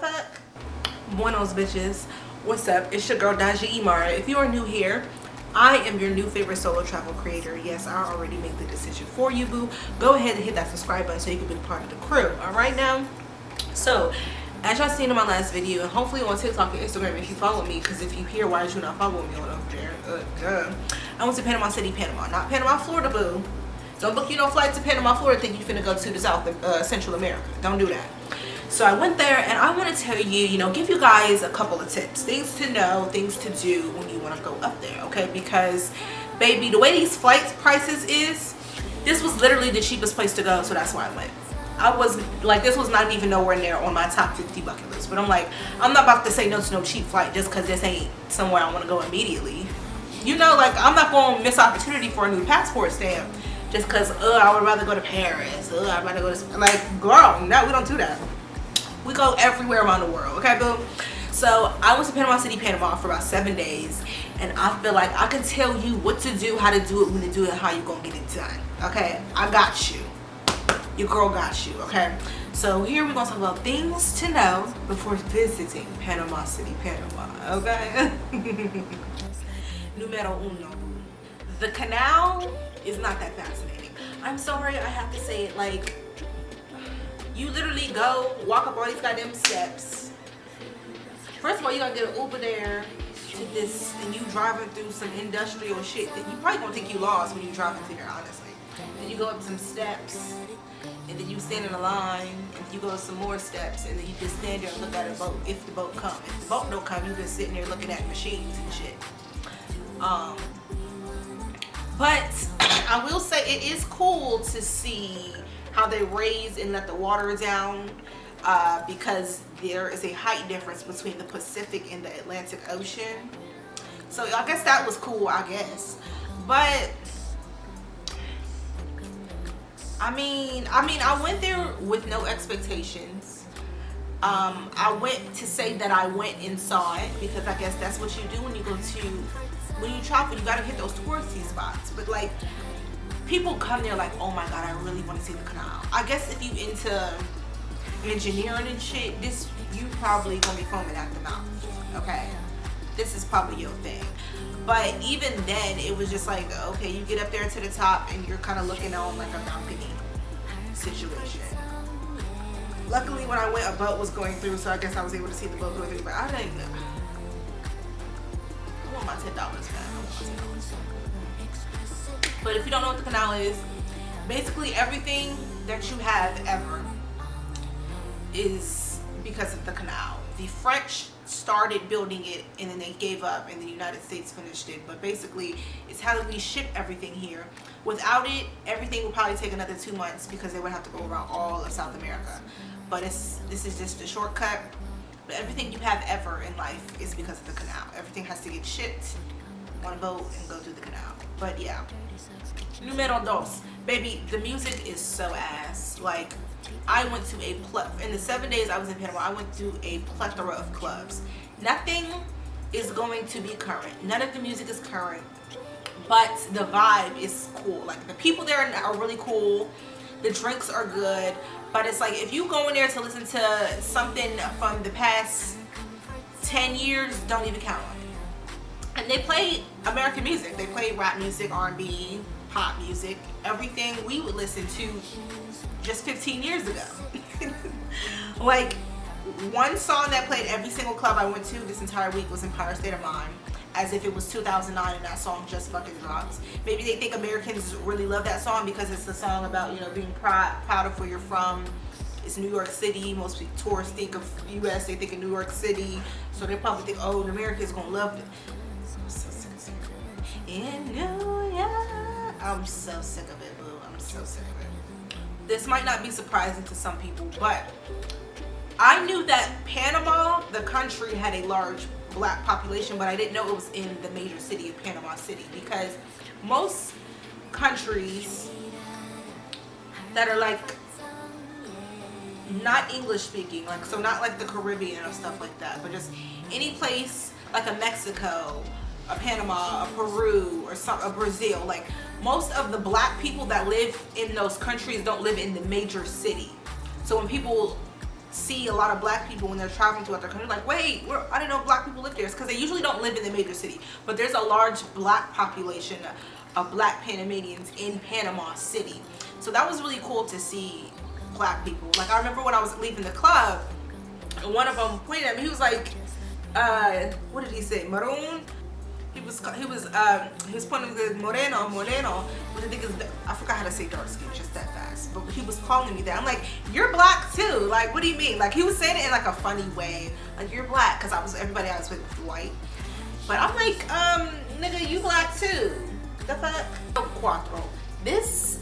fuck? Buenos bitches. What's up? It's your girl Daljiimarax. If you are new here, I am your new favorite solo travel creator. Yes, I already made the decision for you, boo. Go ahead and hit that subscribe button so you can be part of the crew. Alright now? So, as y'all seen in my last video, and hopefully on TikTok and Instagram if you follow me, because if you here, why did you not follow me on over there? I went to Panama City, Panama. Not Panama, Florida, boo. Don't book you no flight to Panama, Florida, think you finna go to the South, Central America. Don't do that. So I went there, and I want to tell you, give you guys a couple of tips. Things to know, things to do when you want to go up there, okay? Because, baby, the way these flight prices is, this was literally the cheapest place to go, so that's why I went. I was, like, this was not even nowhere near on my top 50 bucket list. But I'm like, I'm not about to say no to no cheap flight just because this ain't somewhere I want to go immediately. Like, I'm not going to miss opportunity for a new passport stamp just because, I would rather go to Paris. I'd rather go to, like, girl, no, we don't do that. We go everywhere around the world, okay, boo? So I went to Panama City, Panama for about 7 days, and I feel like I can tell you what to do, how to do it, when to do it, and how you gonna get it done, okay? I got you. Your girl got you, okay? So here we're gonna talk about things to know before visiting Panama City, Panama, okay? Numero uno. The canal is not that fascinating. I'm sorry I have to say it, like, you literally go, walk up all these goddamn steps. First of all, you gotta get an Uber there to this, and you driving through some industrial shit that you probably gonna think you lost when you driving through there, honestly. Then you go up some steps, and then you stand in a line, and you go some more steps, and then you just stand there and look at a boat if the boat comes. If the boat don't come, you just sitting there looking at machines and shit. But I will say it is cool to see how they raise and let the water down, because there is a height difference between the Pacific and the Atlantic Ocean. So I guess that was cool, I guess. But I mean I went there with no expectations. I went to say that I went and saw it, because I guess that's what you do when you go to, when you travel, you gotta hit those touristy spots. But like, people come there like, oh my god, I really want to see the canal. I guess if you into engineering and shit, you probably gonna be foaming at the mouth, okay? This is probably your thing. But even then, it was just like, okay, you get up there to the top and you're kind of looking on like a balcony situation. Luckily, when I went, a boat was going through, so I guess I was able to see the boat going through, but I didn't know. I want my $10 back. I want my $10 back. But if you don't know what the canal is, basically everything that you have ever is because of the canal. The French started building it, and then they gave up, and the United States finished it. But basically, it's how we ship everything here. Without it, everything would probably take another 2 months, because they would have to go around all of South America. But this is just a shortcut. But everything you have ever in life is because of the canal. Everything has to get shipped on a boat and go through the canal. But yeah. Numero dos. Baby, the music is so ass. Like, I went to in the 7 days I was in Panama, I went to a plethora of clubs. Nothing is going to be current. None of the music is current. But the vibe is cool. Like, the people there are really cool. The drinks are good. But it's like, if you go in there to listen to something from the past 10 years, don't even count on it. And they play American music. They play rap music, R&B, pop music, everything we would listen to just 15 years ago. Like, one song that played every single club I went to this entire week was Empire State of Mind, as if it was 2009 and that song just fucking dropped. Maybe they think Americans really love that song because it's the song about, being proud of where you're from. It's New York City. Most tourists think of US, they think of New York City. So they probably think, oh, the Americans gonna love it. I'm so sick of it. In New York. I'm so sick of it, boo. I'm so sick of it. This might not be surprising to some people, but I knew that Panama, the country, had a large black population, but I didn't know it was in the major city of Panama City, because most countries that are like not English speaking, like, so not like the Caribbean or stuff like that, but just any place like a Mexico, a Panama, a Peru, or a Brazil, like, most of the black people that live in those countries don't live in the major city. So when people see a lot of black people when they're traveling throughout their country. Like, wait, I didn't know black people lived there. It's because they usually don't live in the major city. But there's a large black population of black Panamanians in Panama City. So that was really cool to see black people. Like, I remember when I was leaving the club, and one of them pointed at me. He was like, what did he say? Maroon? He was pointing to Moreno, which I think is, I forgot how to say dark skin just that fast. But he was calling me that. I'm like, you're black too. Like, what do you mean? Like, he was saying it in like a funny way. Like, you're black, because everybody I was with was white. But I'm like, nigga, you black too. The fuck? Cuatro. This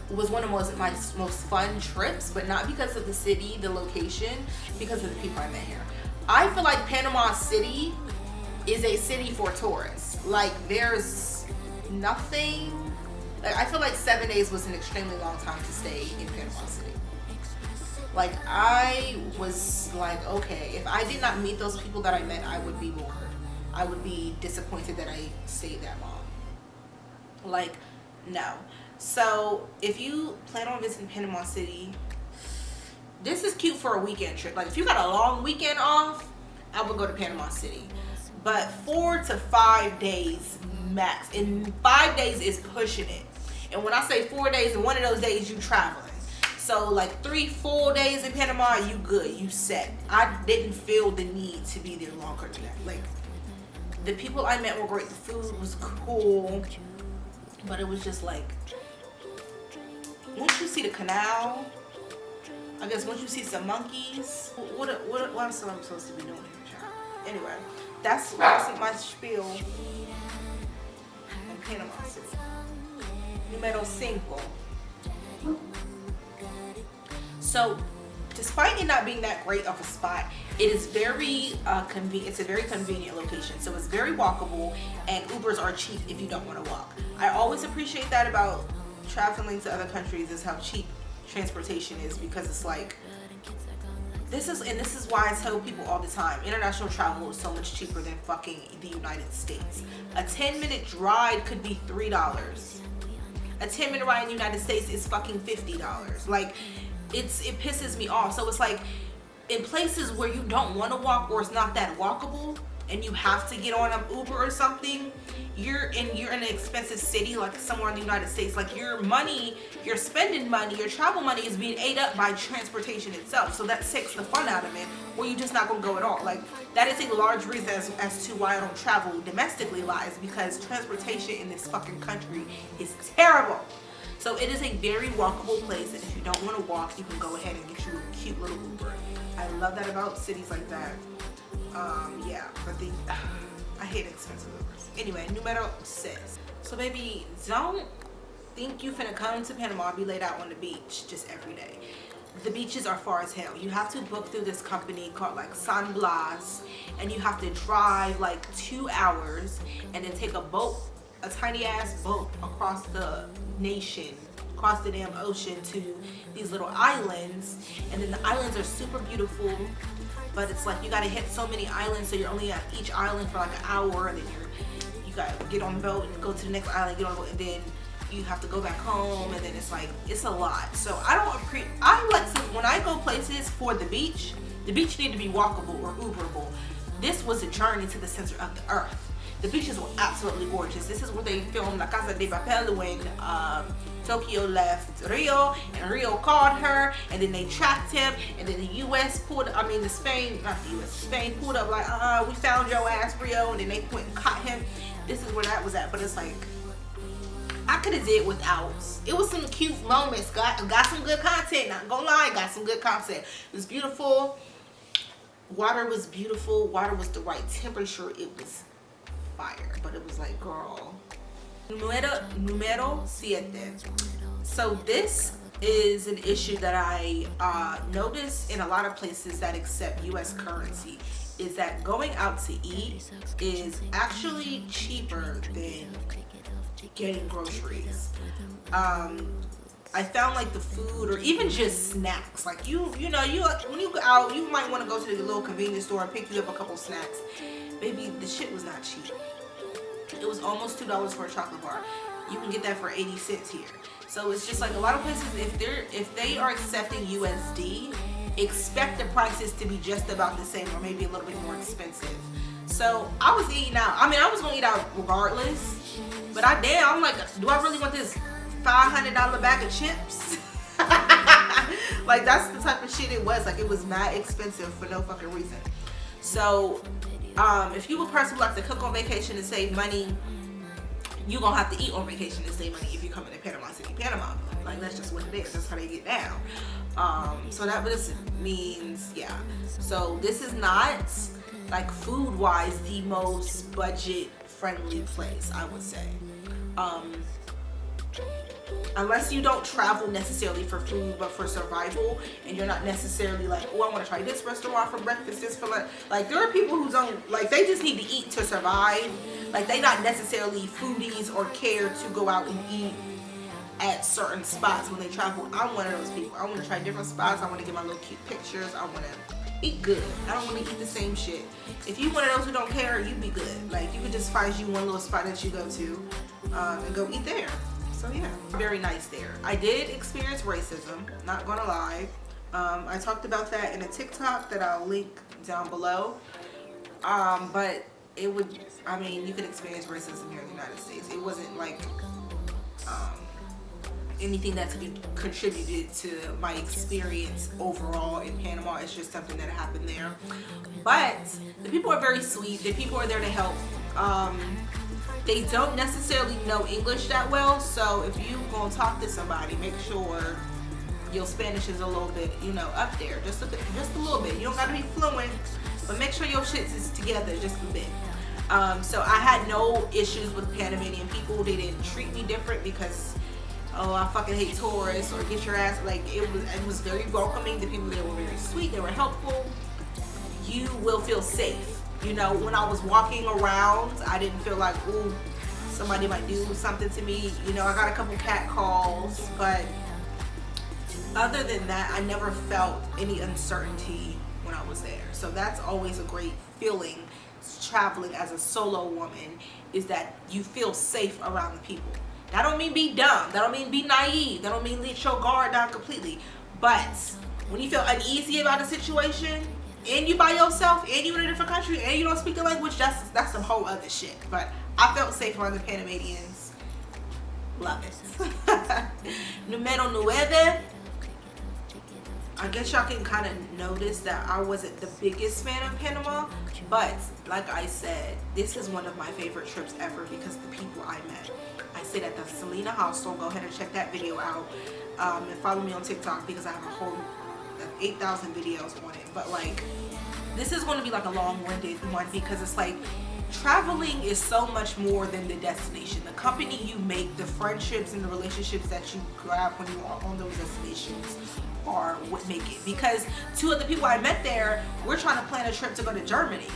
was one of my most fun trips, but not because of the city, the location, because of the people I met here. I feel like Panama City is a city for tourists. Like, there's nothing. Like, I feel like 7 days was an extremely long time to stay in Panama City. Like, I was like, okay, if I did not meet those people that I met, I would be bored. I would be disappointed that I stayed that long. Like, no. So if you plan on visiting Panama City, this is cute for a weekend trip. Like, if you got a long weekend off, I would go to Panama City. But 4 to 5 days max. And 5 days is pushing it. And when I say 4 days, and one of those days you traveling. So like 3 full days in Panama, you good, you set. I didn't feel the need to be there longer than that. Like, the people I met were great. The food was cool. But it was just like, once you see the canal, I guess once you see some monkeys, what else am I supposed to be doing here, child? Anyway, that's my spiel on Panama City. Numero 5. So, despite it not being that great of a spot, it is very convenient. It's a very convenient location. So it's very walkable, and Ubers are cheap if you don't want to walk. I always appreciate that about traveling to other countries, is how cheap transportation is, because it's like, this is why I tell people all the time, international travel is so much cheaper than fucking the United States. A 10-minute ride could be $3. A 10-minute ride in the United States is fucking $50. Like, it pisses me off. So it's like, in places where you don't want to walk, or it's not that walkable, and you have to get on an Uber or something, you're in an expensive city, like somewhere in the United States. Like, your spending money, your travel money is being ate up by transportation itself. So that takes the fun out of it, or you're just not gonna go at all. Like, that is a large reason as to why I don't travel domestically, lies, because transportation in this fucking country is terrible. So it is a very walkable place, and if you don't want to walk, you can go ahead and get you a cute little Uber. I love that about cities like that. Yeah, but I hate expensive Ubers. Anyway, numero 6. So baby, don't think you finna come to Panama and be laid out on the beach just every day. The beaches are far as hell. You have to book through this company called like San Blas, and you have to drive like 2 hours and then take a boat, a tiny ass boat, across the nation, across the damn ocean to these little islands. And then the islands are super beautiful, but it's like you gotta hit so many islands, so you're only at each island for like an hour, and then you gotta get on the boat and go to the next island, get on the boat, and then you have to go back home, and then it's like, it's a lot. So I like to, when I go places for the beach need to be walkable or Uberable. This was a journey to the center of the earth. The beaches were absolutely gorgeous. This is where they filmed La Casa de Papel when Tokyo left Rio, and Rio called her, and then they tracked him, and then Spain pulled up like, we found your ass, Rio, and then they went and caught him. This is where that was at, but it's like, I could have did without. It was some cute moments. Got some good content. Not gonna lie, got some good content. It was beautiful. Water was beautiful. Water was the right temperature. It was fire, but it was like, girl. Numero 7. So this is an issue that I noticed in a lot of places that accept U.S. currency, is that going out to eat is actually cheaper than getting groceries. I found like the food, or even just snacks, like when you go out, you might want to go to the little convenience store and pick you up a couple snacks. Baby, the shit was not cheap. It was almost $2 for a chocolate bar. You can get that for 80 cents here. So it's just like a lot of places, if they are accepting USD, expect the prices to be just about the same or maybe a little bit more expensive. So I was eating out. I mean, I was gonna eat out regardless, but I'm like, do I really want this $500 bag of chips? Like, that's the type of shit it was. Like, it was mad expensive for no fucking reason. So if you a person who likes to cook on vacation and save money, you're gonna have to eat on vacation and save money if you're coming to Panama City, Panama. Like, that's just what it is. That's how they get down. So that just means, yeah. So this is not, like, food wise, the most budget friendly place, I would say. Unless you don't travel necessarily for food but for survival, and you're not necessarily like, oh, I want to try this restaurant for breakfast, this for lunch. Like, there are people who don't, like, they just need to eat to survive. Like, they not necessarily foodies or care to go out and eat at certain spots when they travel. I'm one of those people. I want to try different spots. I want to get my little cute pictures. I want to eat good. I don't want to eat the same shit. If you one of those who don't care, you be good. Like, you could just find you one little spot that you go to and go eat there. So yeah, very nice there. I did experience racism, not gonna lie. I talked about that in a TikTok that I'll link down below. But it would, I mean, you could experience racism here in the United States. It wasn't like anything that's contributed to my experience overall in Panama. It's just something that happened there. But the people are very sweet. The people are there to help. They don't necessarily know English that well, so if you gonna talk to somebody, make sure your Spanish is a little bit, you know, up there, just a little bit. You don't gotta be fluent, but make sure your shit is together just a bit. So I had no issues with Panamanian people. They didn't treat me different because, oh, I fucking hate tourists or get your ass. Like, it was very welcoming. The people there were very sweet. They were helpful. You will feel safe. You know, when I was walking around, I didn't feel like, ooh, somebody might do something to me. You know, I got a couple cat calls, but other than that, I never felt any uncertainty when I was there. So that's always a great feeling, traveling as a solo woman, is that you feel safe around the people. That don't mean be dumb. That don't mean be naive. That don't mean let your guard down completely. But when you feel uneasy about a situation, and you by yourself, and you in a different country, and you don't speak the language, that's some whole other shit. But I felt safe around the Panamanians. Love it. Numero 9. I guess y'all can kind of notice that I wasn't the biggest fan of Panama, but like I said, this is one of my favorite trips ever because of the people I met. I stayed at the Selena hostel. Go ahead and check that video out, and follow me on TikTok because I have a whole 8,000 videos on it. But like, this is going to be like a long-winded one because it's like, traveling is so much more than the destination. The company you make, the friendships and the relationships that you grab when you are on those destinations are what make it. Because two of the people I met there, we're trying to plan a trip to go to Germany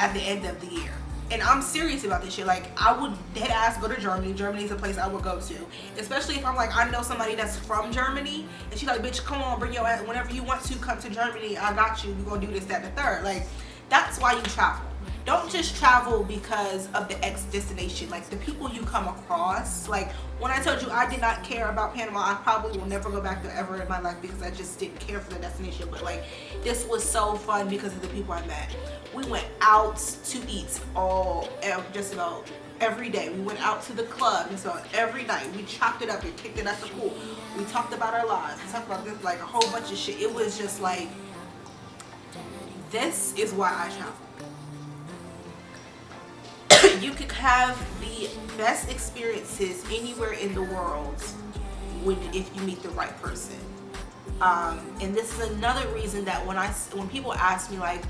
at the end of the year. And I'm serious about this shit. Like, I would dead ass go to Germany. Germany is a place I would go to. Especially if I'm like, I know somebody that's from Germany. And she's like, bitch, come on, bring your ass. Whenever you want to come to Germany, I got you. We're going to do this, that, and the third. Like, that's why you travel. Don't just travel because of the X destination. Like, the people you come across. Like, when I told you I did not care about Panama, I probably will never go back there ever in my life because I just didn't care for the destination. But like, this was so fun because of the people I met. We went out to eat just about every day. We went out to the club and so every night we chopped it up and kicked it at the pool. We talked about our lives. We talked about this, like a whole bunch of shit. It was just like, this is why I travel. You could have the best experiences anywhere in the world if you meet the right person. And this is another reason that when people ask me like,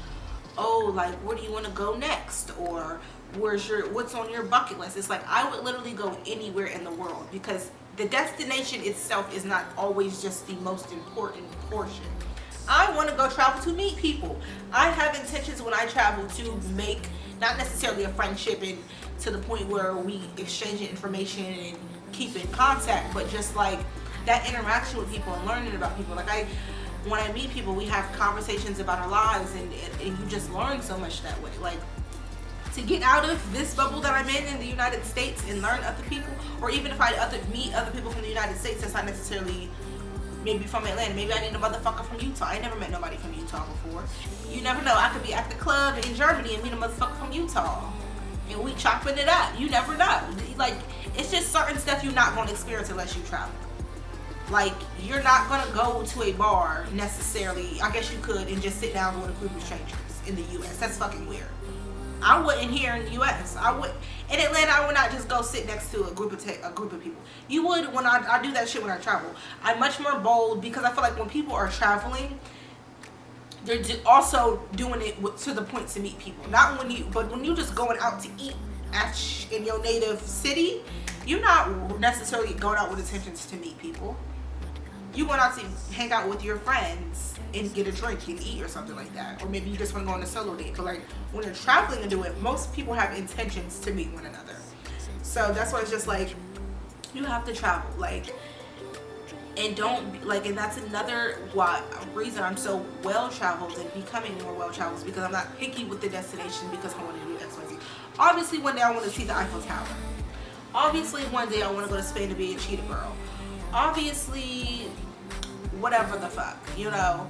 oh, like, where do you want to go next? Or what's on your bucket list? It's like, I would literally go anywhere in the world because the destination itself is not always just the most important portion. I want to go travel to meet people. I have intentions when I travel to make not necessarily a friendship and to the point where we exchange information and keep in contact, but just like that interaction with people and learning about people. Like, when I meet people, we have conversations about our lives and you just learn so much that way. Like, to get out of this bubble that I'm in the United States and learn other people, or even if I meet other people from the United States, that's not necessarily maybe from Atlanta. Maybe I need a motherfucker from Utah. I ain't never met nobody from Utah before. You never know. I could be at the club in Germany and meet a motherfucker from Utah, and we chopping it up. You never know. Like, it's just certain stuff you're not gonna experience unless you travel. Like, you're not gonna go to a bar necessarily. I guess you could and just sit down with a group of strangers in the U.S. That's fucking weird. I wouldn't here in the U.S. I would in Atlanta. I would not just go sit next to a group of people. You would when I do that shit when I travel. I'm much more bold because I feel like when people are traveling, they're also doing it to the point to meet people. Not when you just going out to eat in your native city, you're not necessarily going out with intentions to meet people. You going out to hang out with your friends and get a drink and eat or something like that. Or maybe you just want to go on a solo date. But like when you're traveling and do it, most people have intentions to meet one another. So that's why it's just like, you have to travel. Like, and don't like, and that's another reason I'm so well traveled and becoming more well traveled, is because I'm not picky with the destination because I want to do X, Y, Z. Obviously one day I want to see the Eiffel Tower. Obviously one day I want to go to Spain to be a cheetah girl. Obviously, whatever the fuck, you know,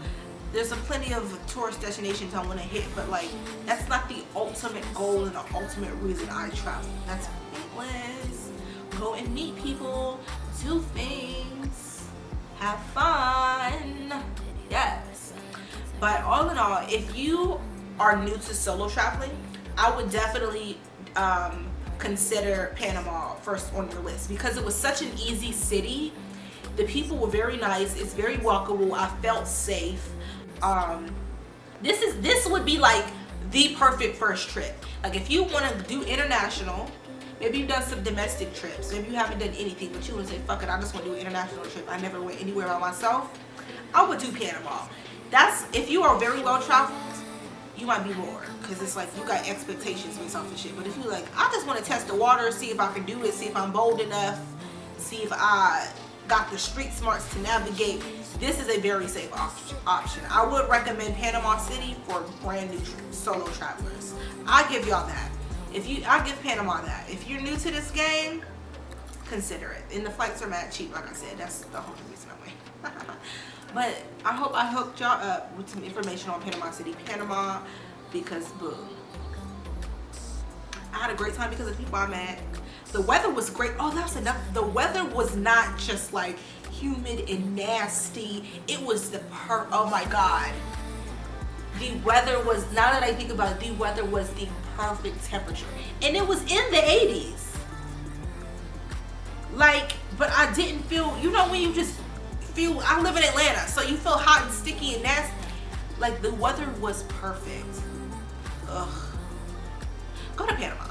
there's a plenty of tourist destinations I want to hit, but like, that's not the ultimate goal and the ultimate reason I travel. That's pointless. Go and meet people, do things, have fun, yes. But all in all, if you are new to solo traveling, I would definitely consider Panama first on your list, because it was such an easy city. The people were very nice. It's very walkable. I felt safe. This would be like the perfect first trip. Like if you want to do international, maybe you've done some domestic trips, maybe you haven't done anything, but you want to say, fuck it, I just want to do an international trip. I never went anywhere by myself. I would do Panama. That's if you are very well traveled. You might be bored because it's like you got expectations based off of shit. But if you like, I just want to test the water, see if I can do it, see if I'm bold enough, see if I got the street smarts to navigate, this is a very safe option. I would recommend Panama City for brand new solo travelers. I give y'all that. I give Panama that. If you're new to this game, consider it. And the flights are mad cheap, like I said. That's the whole reason I went. But I hope I hooked y'all up with some information on Panama City, Panama, because boom. I had a great time because of the people I met. The weather was great. Oh, that's enough. The weather was not just like humid and nasty. It was oh my God. The weather was, now that I think about it, the weather was the perfect temperature. And it was in the 80s. Like, but I didn't feel, you know when you just feel, I live in Atlanta, so you feel hot and sticky and nasty. Like the weather was perfect. Ugh. Go to Panama.